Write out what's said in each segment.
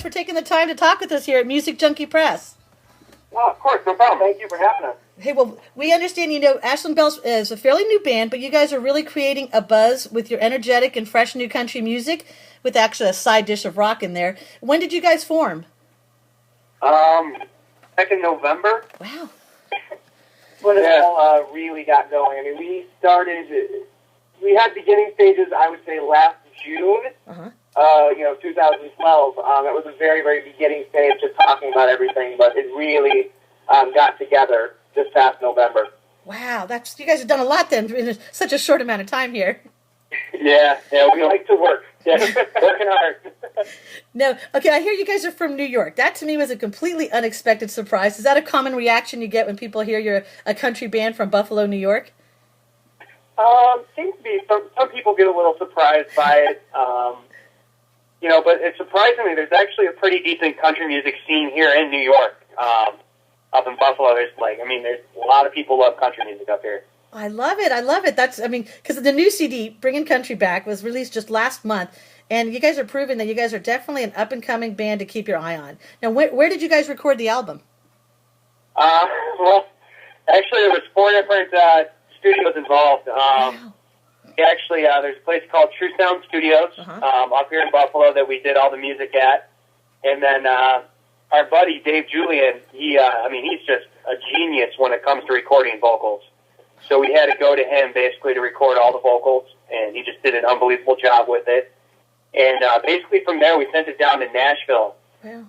for taking the time to talk with us here at Music Junkie Press. Well, of course, no problem. Thank you for having us. Hey, well, we understand, Ashland Belle is a fairly new band, but you guys are really creating a buzz with your energetic and fresh new country music with actually a side dish of rock in there. When did you guys form? Back in November. Wow. When it all really got going. I mean, we had beginning stages, I would say, last June, 2012. It was a very, very beginning stage, just talking about everything, but it really got together this past November. Wow, you guys have done a lot then in such a short amount of time here. Yeah, we like to work. Yeah, working hard. No, okay, I hear you guys are from New York. That to me was a completely unexpected surprise. Is that a common reaction you get when people hear you're a country band from Buffalo, New York? Seems to be. Some people get a little surprised by it. But it's surprisingly, there's actually a pretty decent country music scene here in New York. Up in Buffalo, there's a lot of people love country music up here. I love it. Because the new CD, Bringin' Country Back, was released just last month, and you guys are proving that you guys are definitely an up-and-coming band to keep your eye on. Now, where did you guys record the album? Well, actually, there was 4 different studios involved. Wow. Actually, there's a place called True Sound Studios up here in Buffalo that we did all the music at. And then our buddy, Dave Julian, he's just a genius when it comes to recording vocals. So we had to go to him basically to record all the vocals, and he just did an unbelievable job with it. And basically from there, we sent it down to Nashville. Yeah.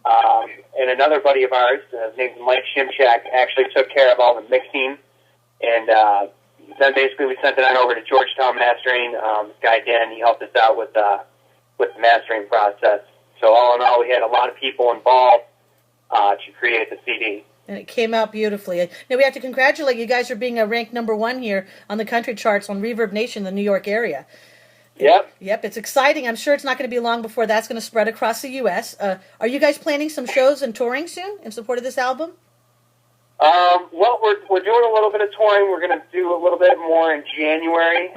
And another buddy of ours, named Mike Shimchak, actually took care of all the mixing. And then basically we sent it on over to Georgetown Mastering. This guy, Dan, he helped us out with the mastering process. So all in all, we had a lot of people involved to create the CD. And it came out beautifully. Now, we have to congratulate you guys for being ranked #1 here on the country charts on Reverb Nation, the New York area. Yep, it's exciting. I'm sure it's not going to be long before that's going to spread across the U.S. Are you guys planning some shows and touring soon in support of this album? Well, we're doing a little bit of touring. We're going to do a little bit more in January.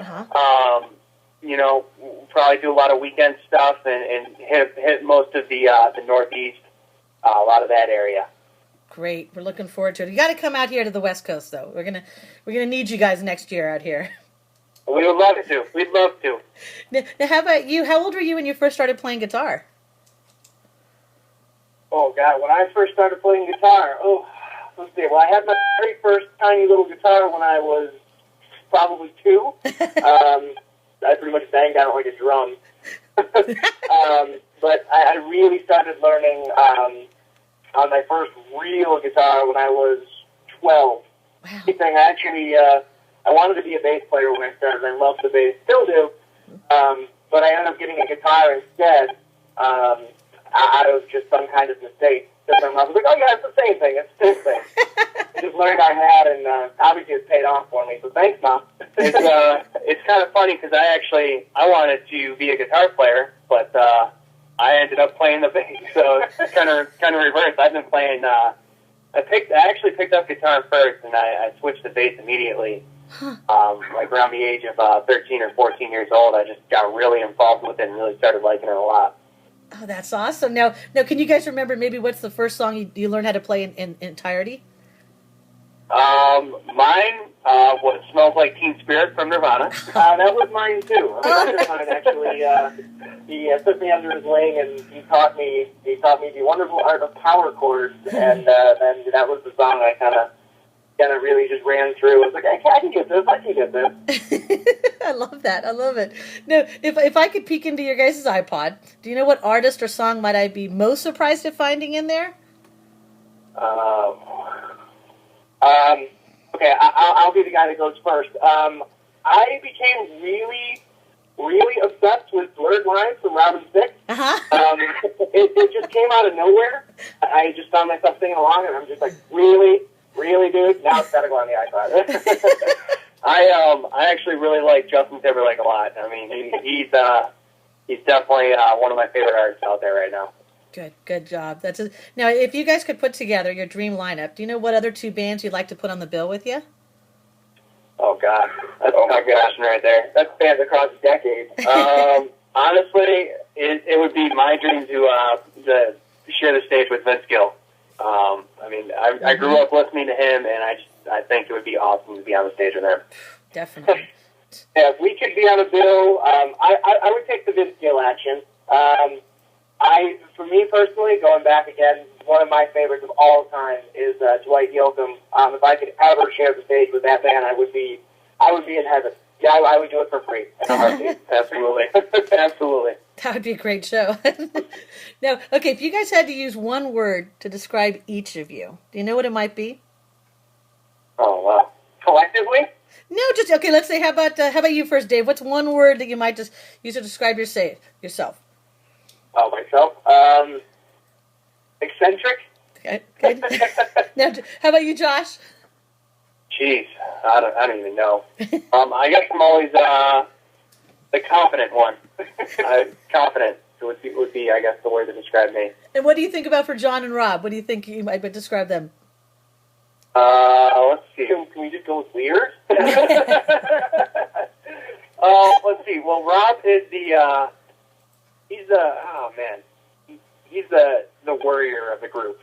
We'll probably do a lot of weekend stuff and hit most of the Northeast, a lot of that area. Great. We're looking forward to it. You got to come out here to the West Coast, though. We're gonna need you guys next year out here. We would love to. We'd love to. Now, how about you? How old were you when you first started playing guitar? Oh, God. When I first started playing guitar, let's see. Well, I had my very first tiny little guitar when I was probably 2. I pretty much banged out like a drum. But I really started learning on my first real guitar when I was 12. Wow. I wanted to be a bass player when I started. I loved the bass, still do. But I ended up getting a guitar instead out of just some kind of mistake. I was like, oh yeah, it's the same thing. It's the same thing. I just learned on that, and obviously it's paid off for me. So thanks, Mom. It's kind of funny because I wanted to be a guitar player, but I ended up playing the bass. So it's kind of reversed. I've been playing. I actually picked up guitar first, and I switched to bass immediately. Like around the age of 13 or 14 years old, I just got really involved with it and really started liking it a lot. Oh, that's awesome. Now, can you guys remember maybe what's the first song you learned how to play in entirety? Mine was Smells Like Teen Spirit from Nirvana. That was mine, too. Mine, actually, he took me under his wing, and he taught me the wonderful art of power chords, and that was the song I kind of really just ran through. I was like, I can get this. I love that. I love it. Now, if I could peek into your guys' iPod, do you know what artist or song might I be most surprised at finding in there? Okay, I'll be the guy that goes first. I became really, really obsessed with Blurred Lines from Robin Thicke. It just came out of nowhere. I just found myself singing along, and I'm just like, really, dude? Now it's got to go on the iPod. I actually really like Justin Timberlake a lot. I mean, he's definitely one of my favorite artists out there right now. Good job. Now, if you guys could put together your dream lineup, do you know what other 2 bands you'd like to put on the bill with you? Oh, God. That's a tough question right there. That's bands across decades. Honestly, it would be my dream to stage with Vince Gill. I mean, I grew up listening to him, and I think it would be awesome to be on the stage with him. Definitely. Yeah, if we could be on a bill, I would take the Vince Gill action. For me personally, going back again, one of my favorites of all time is Dwight Yoakam. If I could ever share the stage with that man, I would be in heaven. Yeah, I would do it for free. Absolutely. Absolutely. That would be a great show. Now, okay, if you guys had to use one word to describe each of you, do you know what it might be? Oh, wow. Collectively? No, just, okay, let's say, how about you first, Dave? What's one word that you might just use to describe yourself? Oh, myself? Eccentric? Okay. Now, how about you, Josh? Jeez, I don't even know. I guess I'm always the confident one. Confident would be, I guess, the word to describe me. And what do you think about for John and Rob? What do you think you might describe them? Let's see. Can we just go with weird? Let's see. Well, Rob is he's the worrier of the group.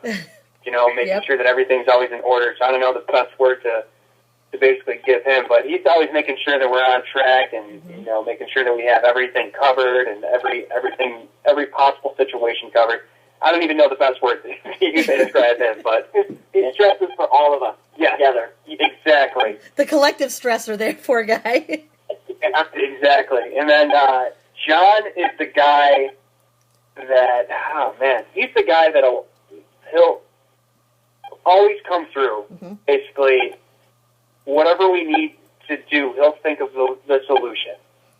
You know, making sure that everything's always in order. So I don't know the best word to basically give him, but he's always making sure that we're on track and, you know, making sure that we have everything covered and every possible situation covered. I don't even know the best word to use to describe him, but he stresses for all of us together. Exactly. The collective stressor there, poor guy. Exactly. And then John is the guy that, he's the guy he'll always come through. Mm-hmm. Basically, whatever we need to do, he'll think of the solution.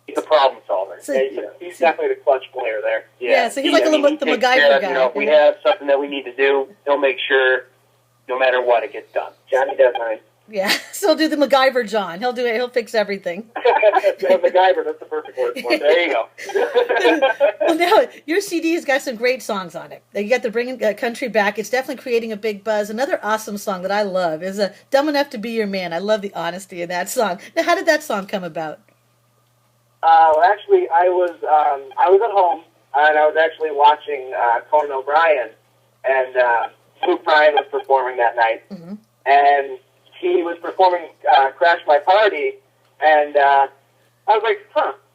He's a problem solver. So, he's definitely the clutch player there. Yeah, so he's like the MacGyver guy. You know, if we have something that we need to do, he'll make sure, no matter what, it gets done. Johnny does mine. Yeah, so he'll do the MacGyver John. He'll do it. He'll fix everything. MacGyver, that's the perfect word for it. There you go. Well, now, your CD's got some great songs on it. You got the Bringin' Country Back. It's definitely creating a big buzz. Another awesome song that I love is Dumb Enough to Be Your Man. I love the honesty in that song. Now, how did that song come about? Well, actually, I was at home, and I was actually watching Conan O'Brien, and Luke Bryan was performing that night. Mm-hmm. And he was performing Crash My Party, and I was like,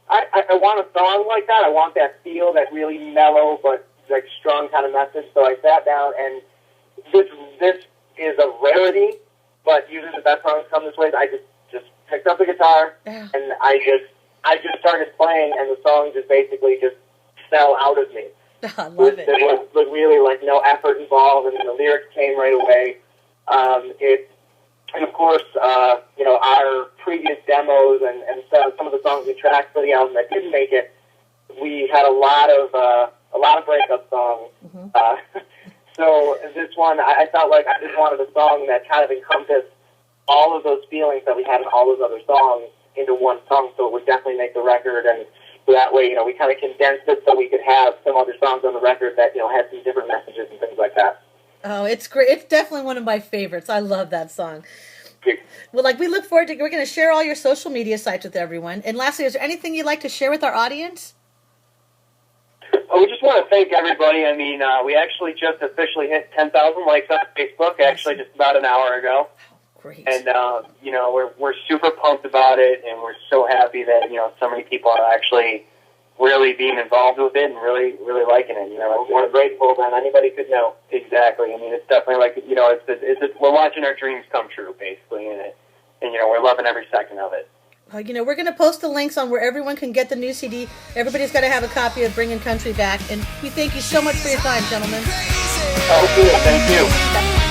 I want a song like that. I want that feel, that really mellow but like strong kind of message. So I sat down, and this is a rarity, but usually the best songs come this way. I just picked up the guitar, and I just started playing, and the song just basically just fell out of me. I love it. There was really like no effort involved, and the lyrics came right away. And of course, our previous demos and some of the songs we tracked for the album that didn't make it, we had a lot of breakup songs. Mm-hmm. So this one, I felt like I just wanted a song that kind of encompassed all of those feelings that we had in all those other songs into one song, so it would definitely make the record. And so that way, we kind of condensed it so we could have some other songs on the record that had some different messages and things like that. Oh, it's great. It's definitely one of my favorites. I love that song. Well, we look forward to, we're going to share all your social media sites with everyone. And lastly, is there anything you'd like to share with our audience? We just want to thank everybody. I mean, we actually just officially hit 10,000 likes on Facebook, actually just about an hour ago. Oh, great. And, we're super pumped about it, and we're so happy that, so many people are actually really being involved with it and really, really liking it. We're grateful than anybody could know. Exactly. I mean, it's definitely like, we're watching our dreams come true, basically, and we're loving every second of it. We're going to post the links on where everyone can get the new CD. Everybody's got to have a copy of Bringin' Country Back. And we thank you so much for your time, gentlemen. Oh, cool. Thank you.